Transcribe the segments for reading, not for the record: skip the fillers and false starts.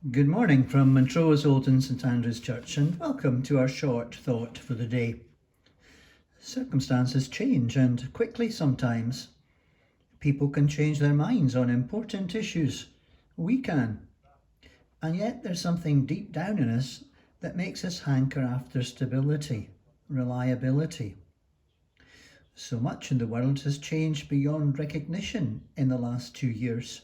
Good morning from Montrose Oldham St Andrew's Church, and welcome to our short thought for the day. Circumstances change, and quickly sometimes. People can change their minds on important issues. We can. And yet there's something deep down in us that makes us hanker after stability, reliability. So much in the world has changed beyond recognition in the last 2 years.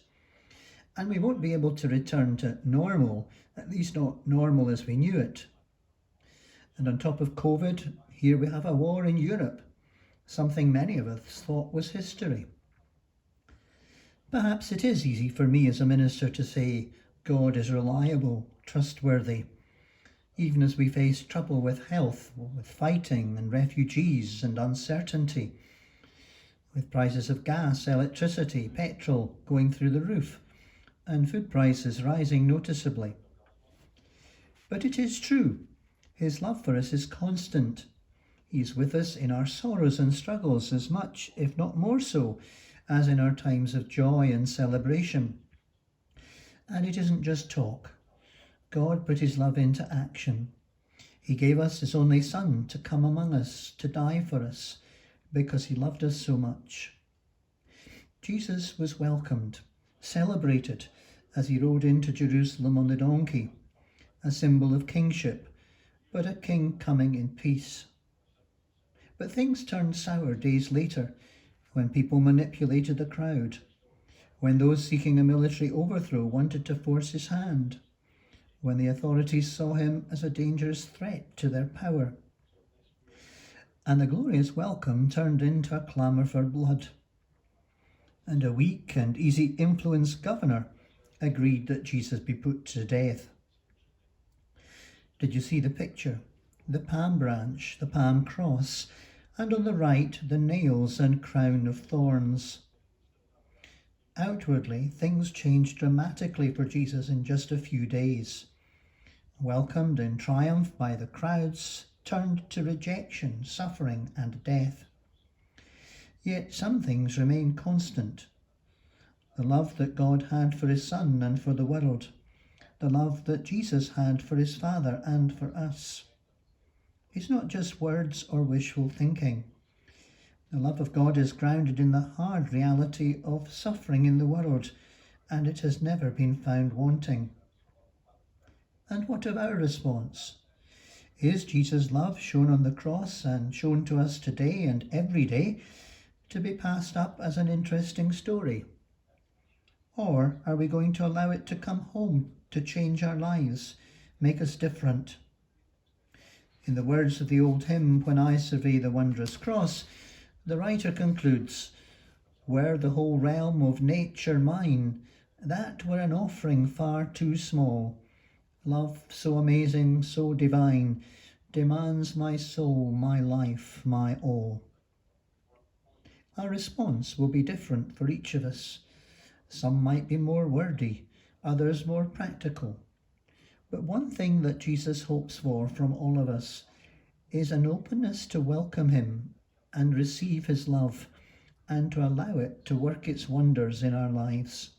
And we won't be able to return to normal, at least not normal as we knew it. And on top of COVID, here we have a war in Europe, something many of us thought was history. Perhaps it is easy for me as a minister to say God is reliable, trustworthy, even as we face trouble with health, with fighting and refugees and uncertainty, with prices of gas, electricity, petrol going through the roof, and food prices rising noticeably. But it is true, his love for us is constant. He is with us in our sorrows and struggles as much, if not more so, as in our times of joy and celebration. And it isn't just talk. God put his love into action. He gave us his only Son to come among us, to die for us, because he loved us so much. Jesus was welcomed, celebrated as he rode into Jerusalem on the donkey, a symbol of kingship, but a king coming in peace. But things turned sour days later when people manipulated the crowd, when those seeking a military overthrow wanted to force his hand, when the authorities saw him as a dangerous threat to their power. And the glorious welcome turned into a clamour for blood. And a weak and easy influence governor agreed that Jesus be put to death. Did you see the picture? The palm branch, the palm cross, and on the right the nails and crown of thorns. Outwardly, things changed dramatically for Jesus in just a few days. Welcomed in triumph by the crowds, turned to rejection, suffering, and death. Yet some things remain constant. The love that God had for his Son and for the world. The love that Jesus had for his Father and for us. It's not just words or wishful thinking. The love of God is grounded in the hard reality of suffering in the world, and it has never been found wanting. And what of our response? Is Jesus' love shown on the cross and shown to us today and every day to be passed up as an interesting story? Or are we going to allow it to come home to change our lives, make us different? In the words of the old hymn, "When I Survey the Wondrous Cross," the writer concludes, "Were the whole realm of nature mine, that were an offering far too small. Love so amazing, so divine, demands my soul, my life, my all." Our response will be different for each of us. Some might be more wordy, others more practical. But one thing that Jesus hopes for from all of us is an openness to welcome him and receive his love, and to allow it to work its wonders in our lives.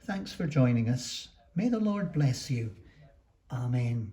Thanks for joining us. May the Lord bless you. Amen.